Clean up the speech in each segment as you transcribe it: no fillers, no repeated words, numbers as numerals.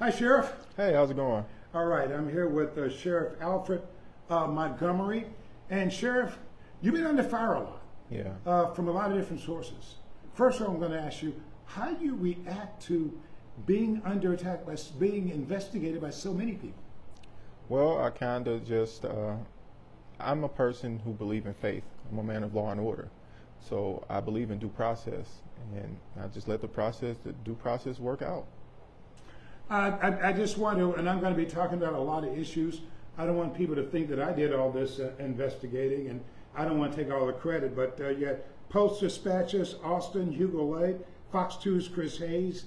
Hi, Sheriff. Hey, how's it going? All right, I'm here with Sheriff Alfred Montgomery. And Sheriff, you've been under fire a lot Yeah. from a lot of different sources. First of all, I'm going to ask you, how do you react to being under attack, by being investigated by so many people? Well, I kind of just, I'm a person who believes in faith. I'm a man of law and order. So I believe in due process. And I just let the due process work out. I just want to, and I'm going to be talking about a lot of issues. I don't want people to think that I did all this investigating, and I don't want to take all the credit, but you had Post Dispatches, Austin, Hugo Lay, Fox 2's Chris Hayes,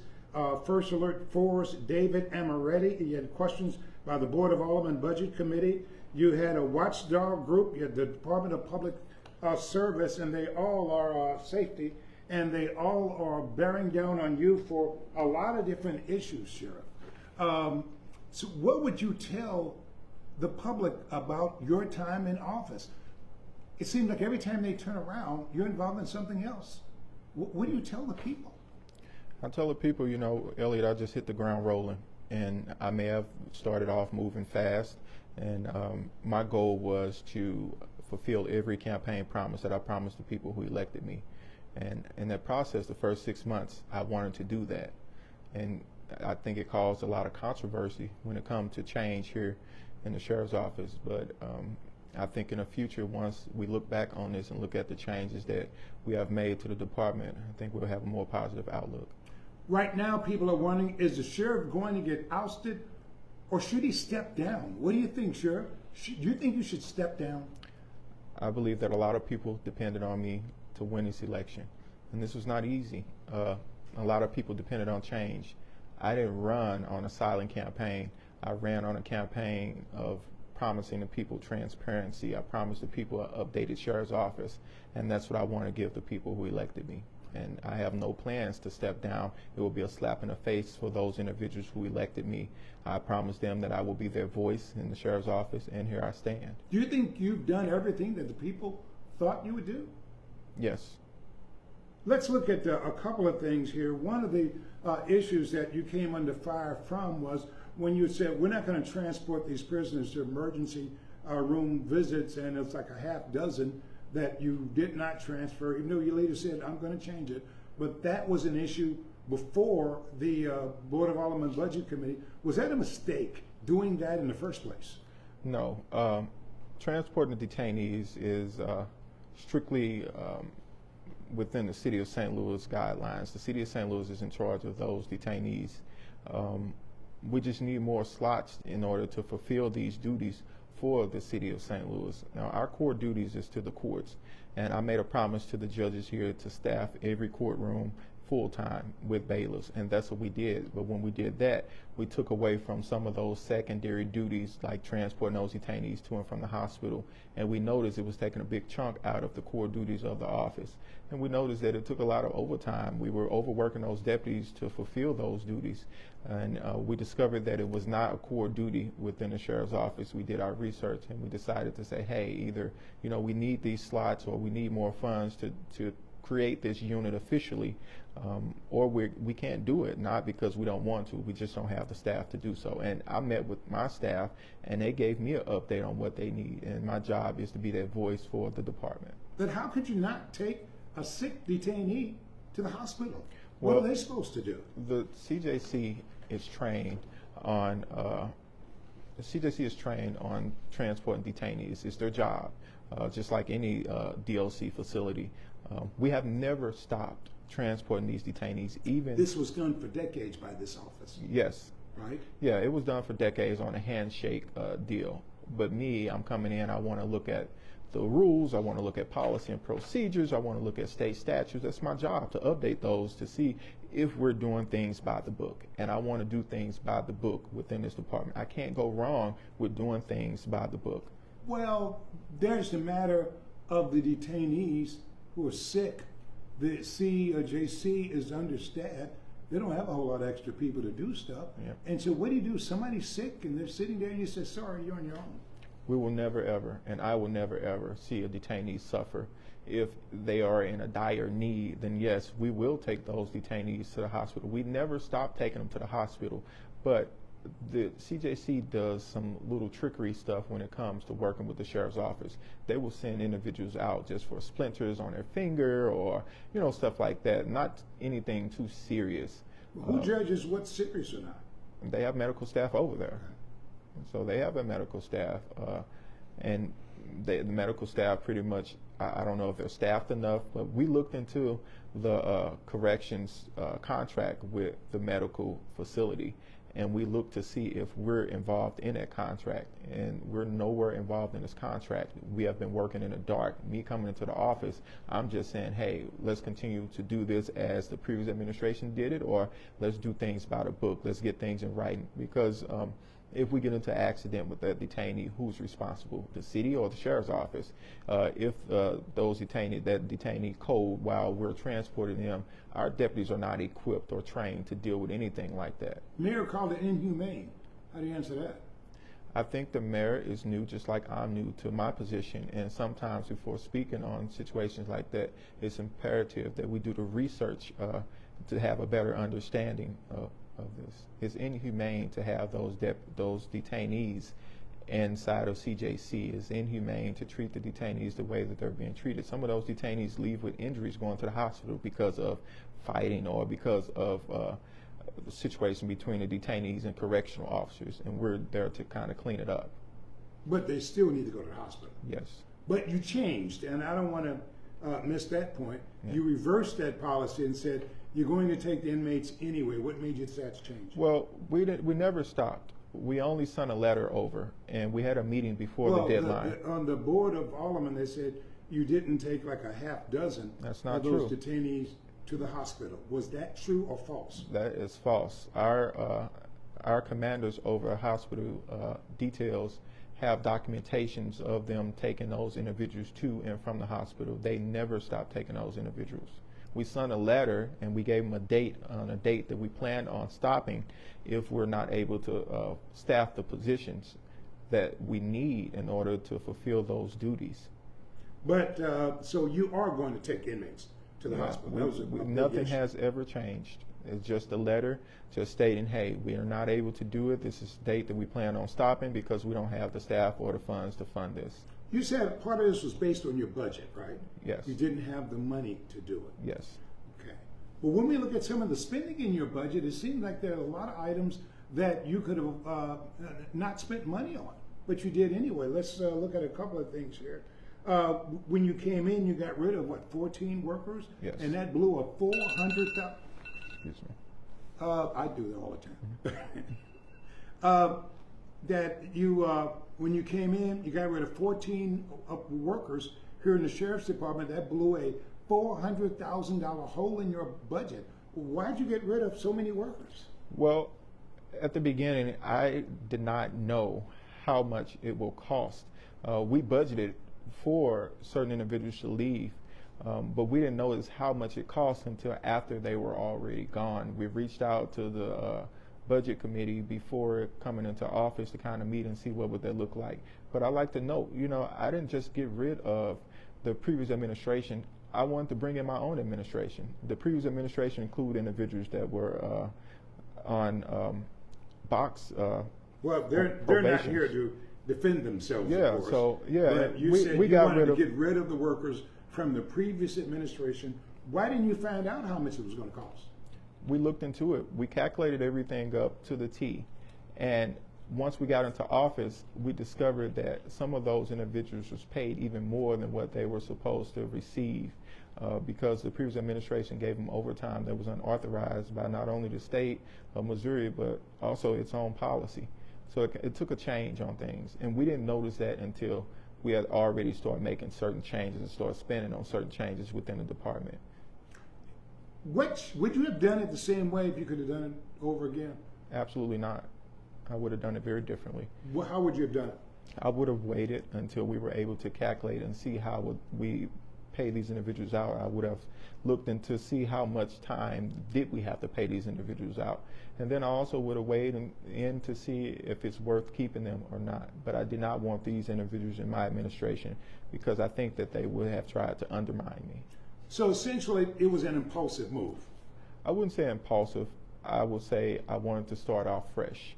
First Alert 4's David Amoretti. You had questions by the Board of Alderman Budget Committee. You had a watchdog group. You had the Department of Public Service, and they all are safety, and they all are bearing down on you for a lot of different issues, Sheriff. So what would you tell the public about your time in office? It seems like every time they turn around, you're involved in something else. What do you tell the people? I tell the people, Elliot, I just hit the ground rolling. And I may have started off moving fast. And my goal was to fulfill every campaign promise that I promised the people who elected me. And in that process, the first 6 months, I wanted to do that. And I think it caused a lot of controversy when it comes to change here in the sheriff's office. But I think in the future, once we look back on this and look at the changes that we have made to the department, I think we'll have a more positive outlook. Right now, people are wondering, is the sheriff going to get ousted, or should he step down? What do you think, Sheriff? Do you think you should step down? I believe that a lot of people depended on me to win this election, and this was not easy. A lot of people depended on change. I didn't run on a silent campaign. I ran on a campaign of promising the people transparency. I promised the people an updated sheriff's office, and that's what I want to give the people who elected me. And I have no plans to step down. It will be a slap in the face for those individuals who elected me. I promised them that I will be their voice in the sheriff's office, and here I stand. Do you think you've done everything that the people thought you would do? Yes. Let's look at a couple of things here. One of the issues that you came under fire from was when you said, we're not going to transport these prisoners to emergency room visits, and it's like a half dozen that you did not transfer, even though you later said, I'm going to change it. But that was an issue before the Board of Alderman Budget Committee. Was that a mistake, doing that in the first place? No. Transporting the detainees is strictly within the City of St. Louis guidelines. The City of St. Louis is in charge of those detainees. We just need more slots in order to fulfill these duties for the City of St. Louis. Now, our core duties is to the courts, and I made a promise to the judges here to staff every courtroom full-time with bailiffs, and that's what we did. But when we did that, we took away from some of those secondary duties, like transporting those detainees to and from the hospital, and we noticed it was taking a big chunk out of the core duties of the office. And we noticed that it took a lot of overtime. We were overworking those deputies to fulfill those duties, and we discovered that it was not a core duty within the sheriff's office. We did our research, and we decided to say, hey, either we need these slots, or we need more funds to create this unit officially, or we can't do it, not because we don't want to, we just don't have the staff to do so. And I met with my staff, and they gave me an update on what they need, and my job is to be that voice for the department. But how could you not take a sick detainee to the hospital? Well, what are they supposed to do? The CJC is trained on transporting detainees. It's their job, just like any DLC facility. We have never stopped transporting these detainees. Even this was done for decades by this office. Yes. Right? Yeah, it was done for decades on a handshake deal. But I'm coming in, I want to look at the rules, I want to look at policy and procedures, I want to look at state statutes. That's my job, to update those to see if we're doing things by the book. And I want to do things by the book within this department. I can't go wrong with doing things by the book. Well, there's the matter of the detainees who are sick. The CJC is understaffed. They don't have a whole lot of extra people to do stuff. Yeah. And so what do? Somebody's sick and they're sitting there and you say, sorry, you're on your own. We will never ever, and I will never ever see a detainee suffer if they are in a dire need, then yes, we will take those detainees to the hospital. We never stop taking them to the hospital, but the CJC does some little trickery stuff when it comes to working with the sheriff's office. They will send individuals out just for splinters on their finger or, stuff like that. Not anything too serious. Who judges what's serious or not? They have medical staff over there. So they have a medical staff, and the medical staff pretty much, I don't know if they're staffed enough, but we looked into the corrections contract with the medical facility, and we looked to see if we're involved in that contract, and we're nowhere involved in this contract. We have been working in the dark. Me coming into the office, I'm just saying, hey, let's continue to do this as the previous administration did it, or let's do things by the book. Let's get things in writing, because if we get into an accident with that detainee, who's responsible? The city or the sheriff's office? If that detainee cold while we're transporting them, our deputies are not equipped or trained to deal with anything like that. Mayor called it inhumane. How do you answer that? I think the mayor is new, just like I'm new to my position, and sometimes before speaking on situations like that, it's imperative that we do the research to have a better understanding of this. It's inhumane to have those detainees inside of CJC. It's inhumane to treat the detainees the way that they're being treated. Some of those detainees leave with injuries going to the hospital because of fighting or because of the situation between the detainees and correctional officers, and we're there to kind of clean it up. But they still need to go to the hospital. Yes. But you changed, and I don't want to miss that point. Yeah. You reversed that policy and said you're going to take the inmates anyway. What made you that change? Well, we never stopped. We only sent a letter over, and we had a meeting before the deadline. On the board of aldermen, they said you didn't take like a half dozen That's not of those detainees to the hospital. Was that true or false? That is false. Our commanders over hospital details have documentations of them taking those individuals to and from the hospital. They never stopped taking those individuals. We sent a letter and we gave them a date that we planned on stopping if we're not able to staff the positions that we need in order to fulfill those duties. But so you are going to take inmates to the hospital? Nothing has ever changed. It's just a letter just stating, hey, we are not able to do it. This is the date that we plan on stopping because we don't have the staff or the funds to fund this. You said part of this was based on your budget, right? Yes. You didn't have the money to do it. Yes. Okay. Well, when we look at some of the spending in your budget, it seems like there are a lot of items that you could have not spent money on, but you did anyway. Let's look at a couple of things here. When you came in, you got rid of, 14 workers? Yes. And that blew a $400,000. Excuse me. I do that all the time. That you, when you came in, you got rid of 14 workers here in the sheriff's department. That blew a $400,000 hole in your budget. Why'd you get rid of so many workers? Well, at the beginning, I did not know how much it will cost. We budgeted for certain individuals to leave, but we didn't notice how much it cost until after they were already gone. We reached out to the budget committee before coming into office to kind of meet and see what would that look like. But I like to note, I didn't just get rid of the previous administration. I wanted to bring in my own administration. The previous administration included individuals that were on box. Well, they're not here to defend themselves. Yeah. Of course. So yeah, but you said you wanted to get rid of the workers from the previous administration. Why didn't you find out how much it was going to cost? We looked into it. We calculated everything up to the T. And once we got into office, we discovered that some of those individuals was paid even more than what they were supposed to receive because the previous administration gave them overtime that was unauthorized by not only the state of Missouri, but also its own policy. So it took a change on things. And we didn't notice that until we had already started making certain changes and started spending on certain changes within the department. Would you have done it the same way if you could have done it over again? Absolutely not. I would have done it very differently. How would you have done it? I would have waited until we were able to calculate and see how would we pay these individuals out, I would have looked into see how much time did we have to pay these individuals out. And then I also would have weighed in to see if it's worth keeping them or not. But I did not want these individuals in my administration because I think that they would have tried to undermine me. So essentially, it was an impulsive move. I wouldn't say impulsive. I would say I wanted to start off fresh.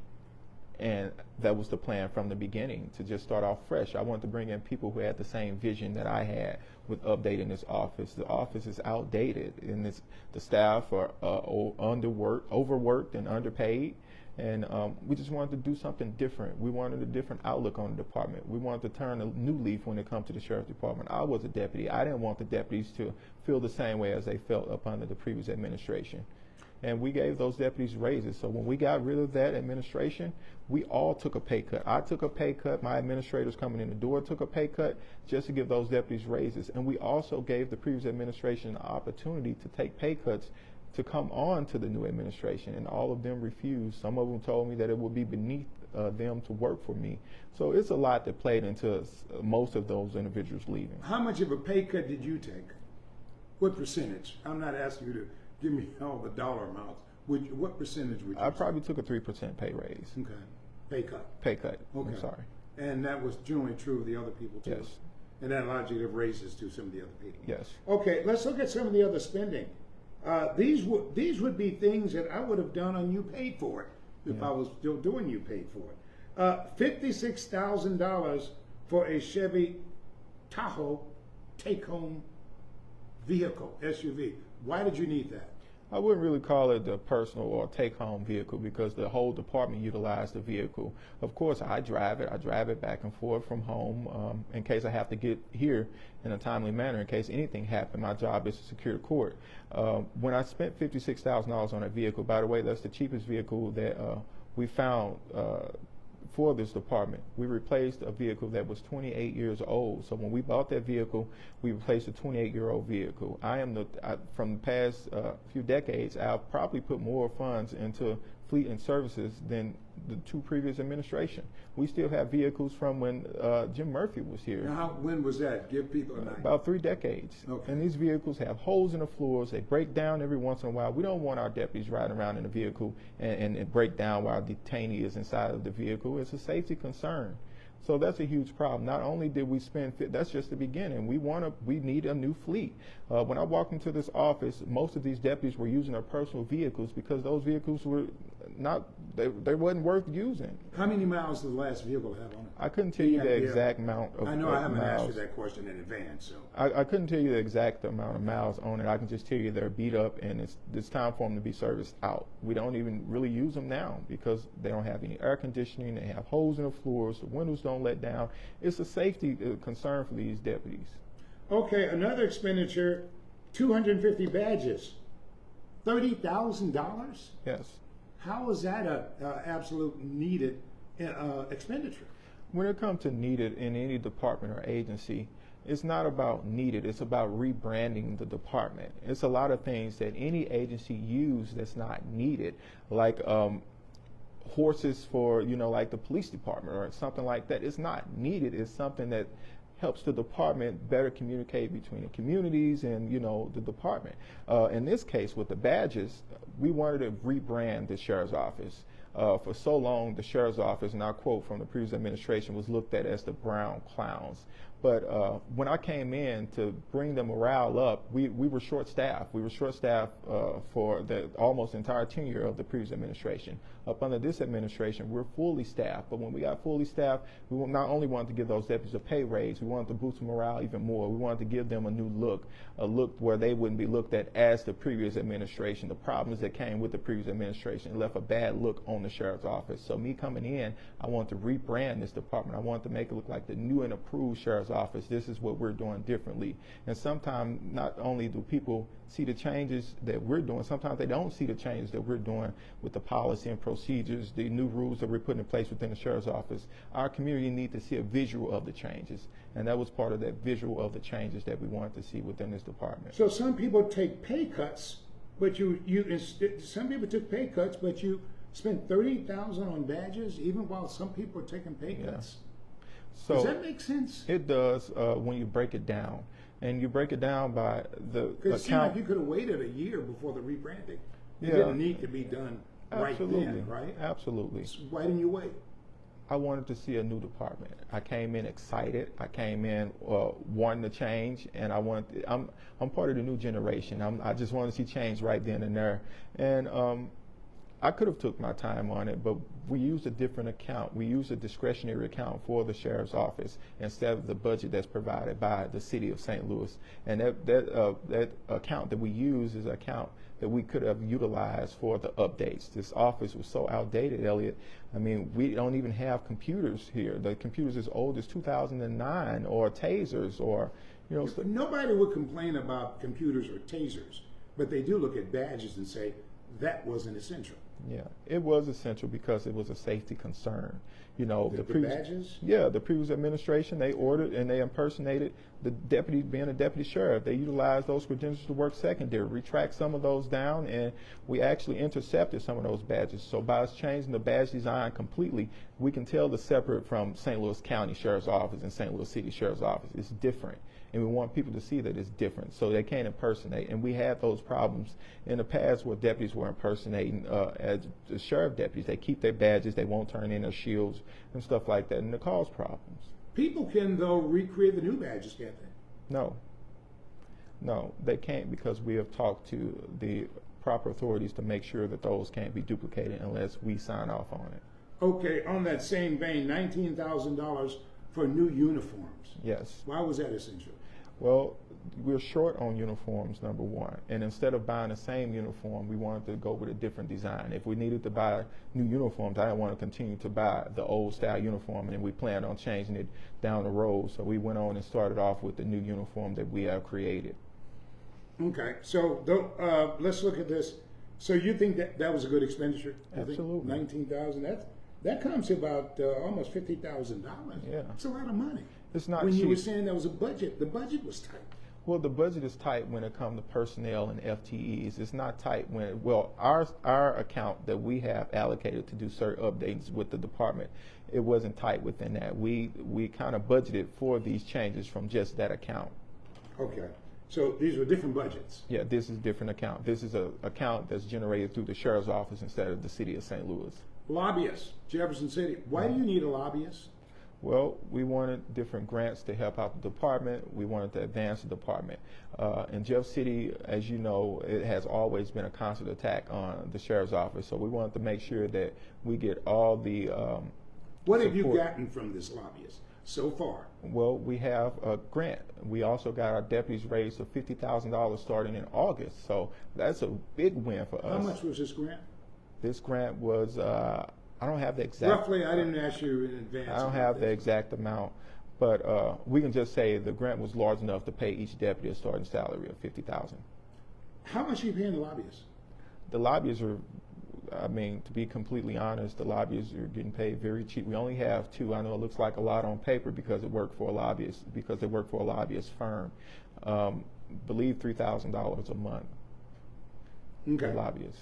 And that was the plan from the beginning, to just start off fresh. I wanted to bring in people who had the same vision that I had with updating this office. The office is outdated, and the staff are overworked and underpaid. And we just wanted to do something different. We wanted a different outlook on the department. We wanted to turn a new leaf when it comes to the sheriff's department. I was a deputy. I didn't want the deputies to feel the same way as they felt up under the previous administration. And we gave those deputies raises. So when we got rid of that administration, we all took a pay cut. I took a pay cut. My administrators coming in the door took a pay cut just to give those deputies raises. And we also gave the previous administration the opportunity to take pay cuts to come on to the new administration, and all of them refused. Some of them told me that it would be beneath them to work for me. So it's a lot that played into most of those individuals leaving. How much of a pay cut did you take? What percentage? I'm not asking you to give me all the dollar amounts. What percentage would you I take? probably took a 3% pay raise. Okay. Pay cut. Pay cut. Okay. I'm sorry. And that was generally true of the other people too? Yes. And that allowed you to give raises to some of the other people? Yes. Okay, let's look at some of the other spending. These would be things that I would have done on You Paid For It if I was still doing You Paid For It. $56,000 for a Chevy Tahoe take-home vehicle, SUV. Why did you need that? I wouldn't really call it a personal or take-home vehicle because the whole department utilized the vehicle. Of course, I drive it. I drive it back and forth from home in case I have to get here in a timely manner. In case anything happened, my job is to secure the court. When I spent $56,000 on a vehicle, by the way, that's the cheapest vehicle that we found for this department. We replaced a vehicle that was 28 years old. So when we bought that vehicle, we replaced a 28-year-old vehicle. From the past few decades, I've probably put more funds into fleet and services than the two previous administration. We still have vehicles from when Jim Murphy was here. Now, when was that? Give people an idea. About 3 decades. Okay. And these vehicles have holes in the floors. They break down every once in a while. We don't want our deputies riding around in a vehicle and break down while a detainee is inside of the vehicle. It's a safety concern. So that's a huge problem. Not only did we spend, that's just the beginning. We need a new fleet. When I walked into this office, most of these deputies were using their personal vehicles because those vehicles were they wasn't worth using. How many miles does the last vehicle have on it? I couldn't tell you the exact amount of miles. I know I haven't asked you that question in advance. So I couldn't tell you the exact amount of miles on it. I can just tell you they're beat up and it's time for them to be serviced out. We don't even really use them now because they don't have any air conditioning. They have holes in the floors. The windows don't let down. It's a safety concern for these deputies. Okay, another expenditure, 250 badges, $30,000? Yes. How is that a absolute needed expenditure? When it comes to needed in any department or agency, it's not about needed, it's about rebranding the department. It's a lot of things that any agency use that's not needed, like horses for, like the police department or something like that. It's not needed. It's something that helps the department better communicate between the communities and, the department. In this case, with the badges, we wanted to rebrand the sheriff's office. For so long, the sheriff's office, and I'll quote from the previous administration, was looked at as the brown clowns. But when I came in to bring the morale up, we were short-staffed. We were short-staffed for the almost entire tenure of the previous administration. Up under this administration, we're fully staffed. But when we got fully staffed, we not only wanted to give those deputies a pay raise, we wanted to boost morale even more. We wanted to give them a new look, a look where they wouldn't be looked at as the previous administration. The problems that came with the previous administration left a bad look on the sheriff's office. So me coming in, I wanted to rebrand this department. I wanted to make it look like the new and approved sheriff's office. This is what we're doing differently. And sometimes not only do people see the changes that we're doing, sometimes they don't see the changes that we're doing with the policy and procedures, the new rules that we're putting in place within the sheriff's office. Our community needs to see a visual of the changes. And that was part of that visual of the changes that we wanted to see within this department. So some people take pay cuts, but some people took pay cuts, but you spent $30,000 on badges, even while some people are taking pay cuts. So does that make sense? It does when you break it down. And you break it down by the Because it seemed account. like you could have waited a year before the rebranding. It Yeah. didn't need to be done right Absolutely. then, right? Absolutely. So why didn't you wait? I wanted to see a new department. I came in excited. I came in wanting to change, and I'm part of the new generation. I just want to see change right then and there. And I could have took my time on it, but we used a different account. We used a discretionary account for the sheriff's office instead of the budget that's provided by the city of St. Louis. And that account that we use is an account that we could have utilized for the updates. This office was so outdated, Elliot. I mean, we don't even have computers here. The computers as old as 2009, or tasers, or so, Nobody would complain about computers or tasers, but they do look at badges and say that wasn't essential. yeah, it was essential because it was a safety concern. The badges? Yeah, the previous administration, they ordered and they impersonated the deputy being a deputy sheriff. They utilized those credentials to work secondary, retract some of those down, and we actually intercepted some of those badges. So by us changing the badge design completely, we can tell the separate from St. Louis County Sheriff's Office and St. Louis City Sheriff's Office. It's different. And we want people to see that it's different, so they can't impersonate. And we had those problems in the past where deputies were impersonating as the sheriff deputies. They keep their badges, they won't turn in their shields and stuff like that, and it causes problems. People can, though, recreate the new badges, can't they? No, they can't, because we have talked to the proper authorities to make sure that those can't be duplicated unless we sign off on it. Okay, on that same vein, $19,000 for new uniforms. Yes. Why was that essential? Well, we're short on uniforms, number one. And instead of buying the same uniform, we wanted to go with a different design. If we needed to buy new uniforms, I didn't want to continue to buy the old style uniform, and we planned on changing it down the road. So we went on and started off with the new uniform that we have created. Okay, so let's look at this. So you think that was a good expenditure? Absolutely. $19,000. That comes to about almost $50,000. Yeah. It's a lot of money. It's not when cheap. you were saying there was a budget, the budget was tight. Well, the budget is tight when it comes to personnel and FTEs. It's not tight when, well, our account that we have allocated to do certain updates with the department, it wasn't tight within that. We kind of budgeted for these changes from just that account. Okay. So these were different budgets. Yeah, this is a different account. This is an account that's generated through the sheriff's office instead of the city of St. Louis. Lobbyists, Jefferson City. Why do you need a lobbyist? Well, we wanted different grants to help out the department. We wanted to advance the department. In Jeff City, as you know, it has always been a constant attack on the sheriff's office. So we wanted to make sure that we get all the What have you support. gotten from this lobbyist so far? Well, we have a grant. We also got our deputies raised to $50,000 starting in August. So that's a big win for us. How much was this grant? This grant was, I don't have the exact. Roughly, I didn't ask you in advance. I don't have the exact amount, but we can just say the grant was large enough to pay each deputy a starting salary of $50,000. How much are you paying the lobbyists? The lobbyists are, I mean, to be completely honest, the lobbyists are getting paid very cheap. We only have two. I know it looks like a lot on paper because it worked for a lobbyist, because they work for a lobbyist firm. Believe $3,000 a month. Okay. For lobbyists.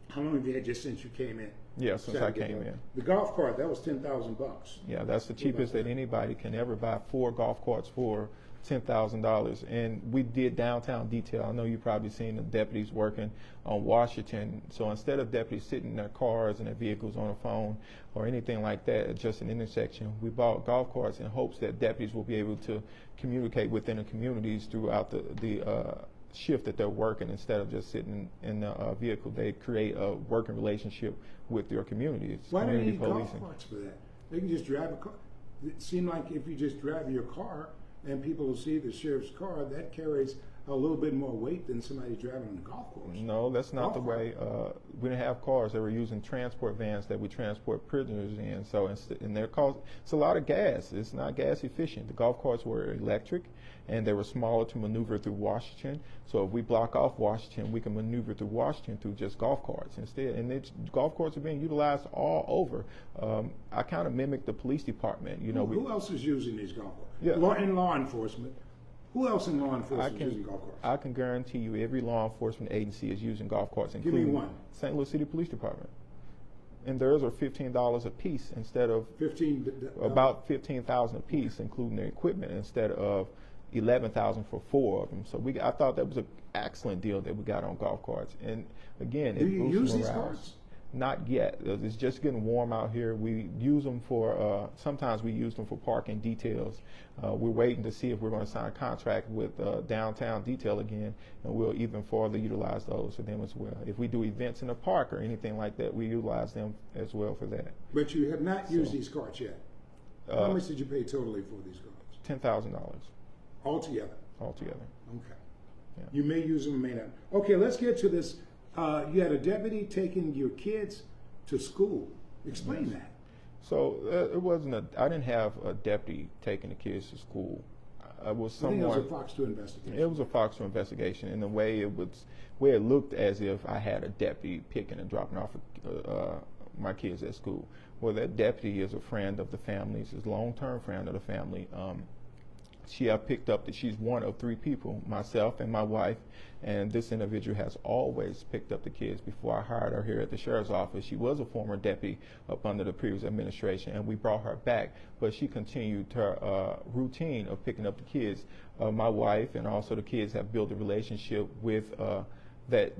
How long have you had just since you came in? Yeah, since I came in. The golf cart, that was $10,000. Yeah, that's the cheapest that anybody can ever buy 4 golf carts for $10,000. And we did downtown detail. I know you've probably seen the deputies working on Washington. So instead of deputies sitting in their cars and their vehicles on a phone or anything like that at just an intersection, we bought golf carts in hopes that deputies will be able to communicate within the communities throughout the shift that they're working. Instead of just sitting in the vehicle, they create a working relationship with their communities. Why do you Community need golf policing. carts for that? They can just drive a car. It seemed like if you just drive your car and people will see the sheriff's car, that carries a little bit more weight than somebody driving on a golf course. No, that's not the Golf way. We didn't have cars. They were using transport vans that we transport prisoners in. So, and their cost, it's a lot of gas. It's not gas efficient. The golf carts were electric, and they were smaller to maneuver through Washington. So if we block off Washington, we can maneuver through Washington through just golf carts instead. And golf carts are being utilized all over. I kind of mimicked the police department. You know, who else is using these golf carts? Yeah. In law enforcement. Who else in law enforcement is using golf carts? I can guarantee you every law enforcement agency is using golf carts, Give including me one. St. Louis City Police Department. And theirs are $15 a piece instead of $15. about $15,000 a piece, including their equipment, instead of $11,000 for 4 of them. So I thought that was an excellent deal that we got on golf carts. And again, Do you use these morale. carts? Not yet. It's just getting warm out here. We use them for, sometimes we use them for parking details. We're waiting to see if we're going to sign a contract with downtown detail again, and we'll even further utilize those for them as well. If we do events in the park or anything like that, we utilize them as well for that. But you have not used these carts yet. How much did you pay totally for these carts? $10,000 Altogether? altogether. Okay. Yeah. You may use them, may not. Okay, let's get to this. You had a deputy taking your kids to school. Explain that. So it wasn't I didn't have a deputy taking the kids to school. I was someone. I think it was a Fox 2 investigation. It was a Fox 2 investigation. In the way it looked as if I had a deputy picking and dropping off my kids at school. Well, that deputy is a friend of the family's, is a long-term friend of the family. She have picked up that she's one of 3 people, myself and my wife, and this individual has always picked up the kids. Before I hired her here at the sheriff's office, she was a former deputy up under the previous administration, and we brought her back, but she continued her routine of picking up the kids. My wife and also the kids have built a relationship with that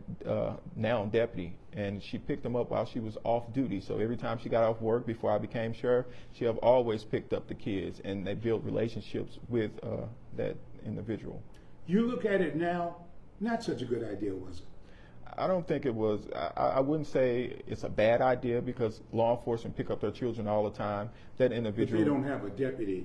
now deputy, and she picked them up while she was off duty. So every time she got off work before I became sheriff, she have always picked up the kids, and they built relationships with that individual. You look at it now, not such a good idea, was it? I don't think it was. I wouldn't say it's a bad idea, because law enforcement pick up their children all the time. That individual. If they don't have a deputy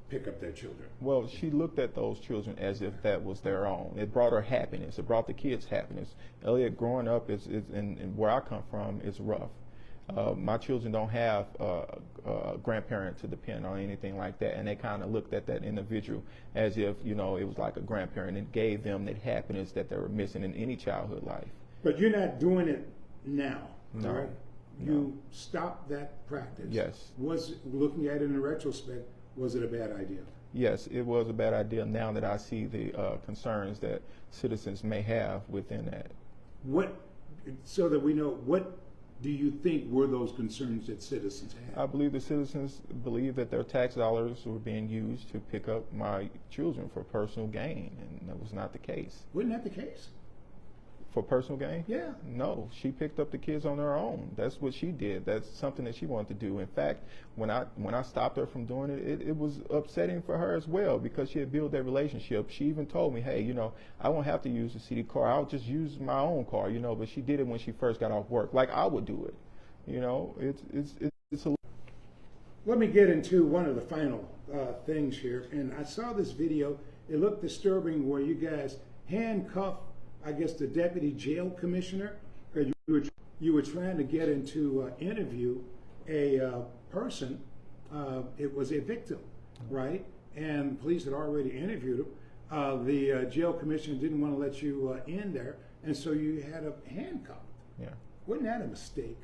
pick up their children. Well, she looked at those children as if that was their own. It brought her happiness. It brought the kids happiness. Elliot, growing up and where I come from, is rough. My children don't have a grandparent to depend on, anything like that, and they kind of looked at that individual as if, it was like a grandparent, and gave them that happiness that they were missing in any childhood life. But you're not doing it now, No. right? No. You stopped that practice. Yes. Looking at it in retrospect, was it a bad idea? Yes, it was a bad idea now that I see the concerns that citizens may have within that. So that we know, what do you think were those concerns that citizens had? I believe the citizens believe that their tax dollars were being used to pick up my children for personal gain, and that was not the case. Wasn't that the case? For personal gain? Yeah. No, she picked up the kids on her own. That's what she did. That's something that she wanted to do. In fact, when I stopped her from doing it, it was upsetting for her as well, because she had built that relationship. She even told me, hey, I won't have to use the city car. I'll just use my own car, but she did it when she first got off work, like I would do it. It's a. Let me get into one of the final things here. And I saw this video. It looked disturbing, where you guys handcuffed, I guess, the deputy jail commissioner. You were trying to get into interview a person. It was a victim, right? And the police had already interviewed him. The jail commissioner didn't want to let you in there, and so you had a handcuff. Yeah. Wasn't that a mistake?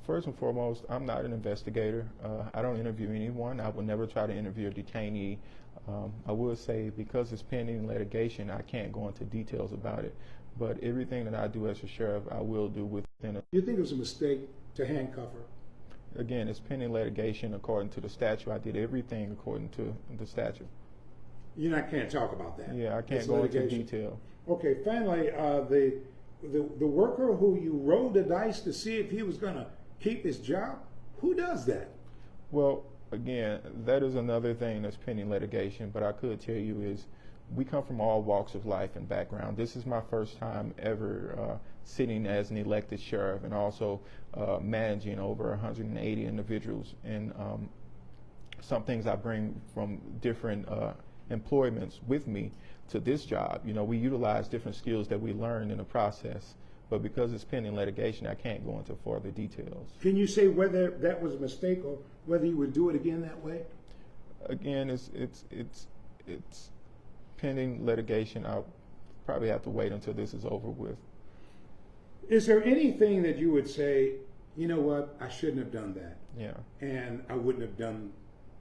First and foremost, I'm not an investigator. I don't interview anyone. I would never try to interview a detainee. I will say, because it's pending litigation, I can't go into details about it. But everything that I do as a sheriff, I will do within a. Do you think it was a mistake to handcuff her? Again, it's pending litigation according to the statute. I did everything according to the statute. Can't talk about that. Yeah, I can't It's go into litigation. detail. Okay, finally, the worker who you rolled the dice to see if he was going to keep his job, who does that? Well, again, that is another thing that's pending litigation, but I could tell you is we come from all walks of life and background. This is my first time ever sitting as an elected sheriff, and also managing over 180 individuals. And some things I bring from different employments with me to this job. We utilize different skills that we learned in the process. But because it's pending litigation, I can't go into further details. Can you say whether that was a mistake or whether you would do it again that way? Again, it's pending litigation. I'll probably have to wait until this is over with. Is there anything that you would say, you know what, I shouldn't have done that? Yeah. And I wouldn't have done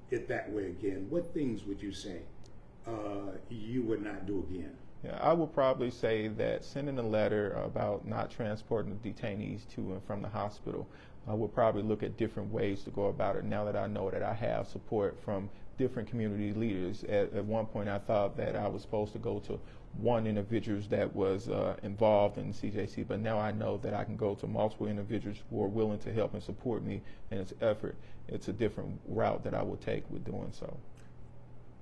it that way again? What things would you say you would not do again? Yeah, I would probably say that sending a letter about not transporting the detainees to and from the hospital I would probably look at different ways to go about it now that I know that I have support from different community leaders. At one point, I thought that I was supposed to go to one individual that was involved in CJC, but now I know that I can go to multiple individuals who are willing to help and support me in this effort. It's a different route that I will take with doing so.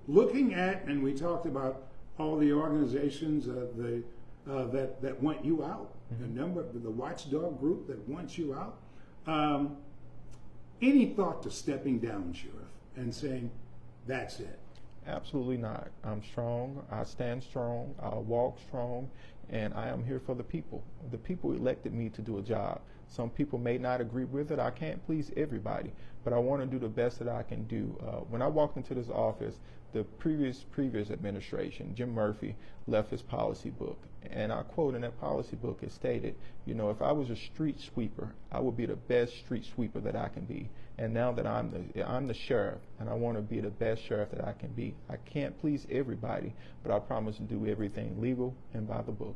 Looking at, and we talked about all the organizations that want you out, the number of the watchdog group that wants you out. Any thought to stepping down, Sheriff, and saying, that's it? Absolutely not. I'm strong. I stand strong. I walk strong, and I am here for the people. The people elected me to do a job. Some people may not agree with it. I can't please everybody, but I want to do the best that I can do. When I walked into this office, the previous administration, Jim Murphy, left his policy book. And I quote in that policy book, it stated, you know, if I was a street sweeper, I would be the best street sweeper that I can be. And now that I'm the sheriff, and I want to be the best sheriff that I can be. I can't please everybody, but I promise to do everything legal and by the book.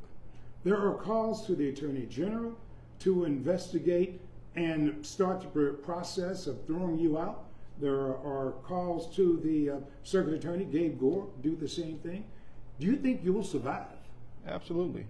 There are calls to the Attorney General to investigate and start the process of throwing you out. There are calls to the Circuit Attorney, Gabe Gore, do the same thing. Do you think you will survive? Absolutely.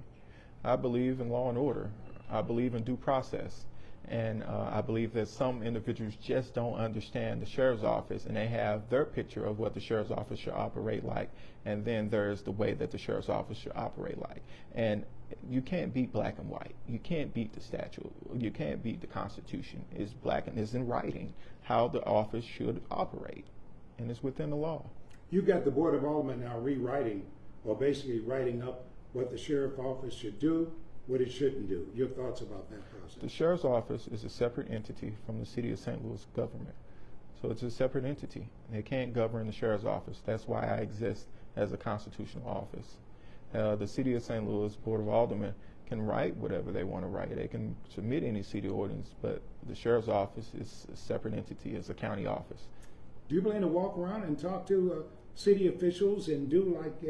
I believe in law and order. I believe in due process. And I believe that some individuals just don't understand the sheriff's office, and they have their picture of what the sheriff's office should operate like, and then there's the way that the sheriff's office should operate like. And you can't beat black and white. You can't beat the statute. You can't beat the Constitution. It's black and it's in writing how the office should operate, and it's within the law. You got the Board of Aldermen now rewriting, or basically writing up what the sheriff's office should do, what it shouldn't do. Your thoughts about that process? The sheriff's office is a separate entity from the city of St. Louis government. So it's a separate entity. They can't govern the sheriff's office. That's why I exist as a constitutional office. The city of St. Louis Board of Aldermen can write whatever they want to write. They can submit any city ordinance, but the sheriff's office is a separate entity, as a county office. Do you plan to walk around and talk to city officials and do like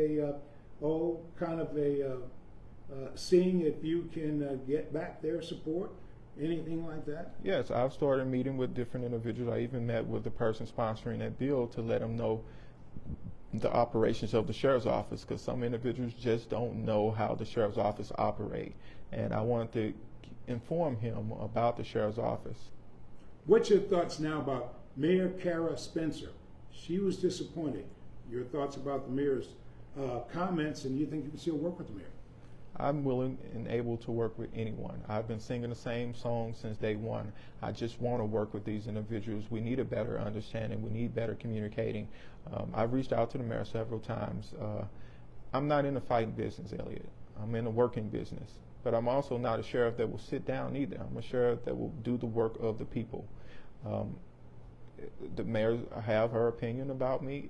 seeing if you can get back their support, anything like that? Yes, I've started meeting with different individuals. I even met with the person sponsoring that bill to let them know the operations of the sheriff's office, because some individuals just don't know how the sheriff's office operate, and I wanted to inform him about the sheriff's office. What's your thoughts now about Mayor Kara Spencer? She was disappointed. Your thoughts about the mayor's comments, and you think you can still work with the mayor? I'm willing and able to work with anyone. I've been singing the same song since day one. I just want to work with these individuals. We need a better understanding. We need better communicating. I've reached out to the mayor several times. I'm not in the fighting business, Elliot. I'm in the working business. But I'm also not a sheriff that will sit down either. I'm a sheriff that will do the work of the people. The mayor have her opinion about me,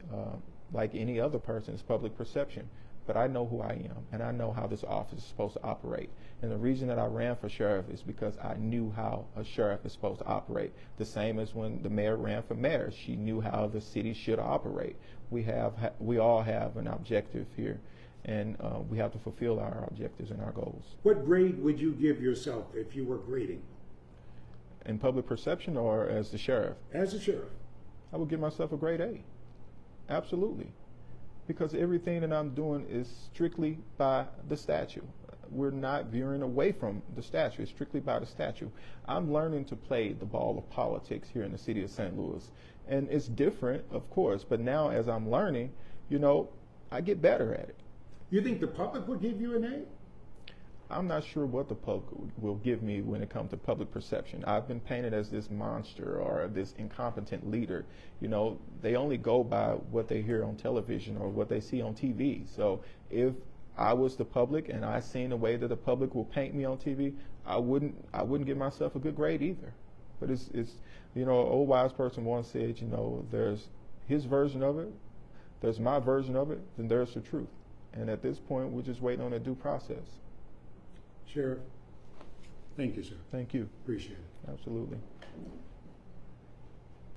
like any other person's public perception. But I know who I am, and I know how this office is supposed to operate. And the reason that I ran for sheriff is because I knew how a sheriff is supposed to operate. The same as when the mayor ran for mayor. She knew how the city should operate. We all have an objective here, and we have to fulfill our objectives and our goals. What grade would you give yourself if you were grading? In public perception or as the sheriff? As a sheriff. I would give myself a grade A. Absolutely. Because everything that I'm doing is strictly by the statute. We're not veering away from the statute. It's strictly by the statute. I'm learning to play the ball of politics here in the city of St. Louis. And it's different, of course, but now as I'm learning, I get better at it. You think the public would give you an A? I'm not sure what the public will give me when it comes to public perception. I've been painted as this monster or this incompetent leader. They only go by what they hear on television or what they see on TV. So if I was the public and I seen the way that the public will paint me on TV, I wouldn't give myself a good grade either. But it's an old wise person once said, there's his version of it, there's my version of it, then there's the truth. And at this point, we're just waiting on a due process. Sheriff, thank you, sir. Thank you. Appreciate it. Absolutely.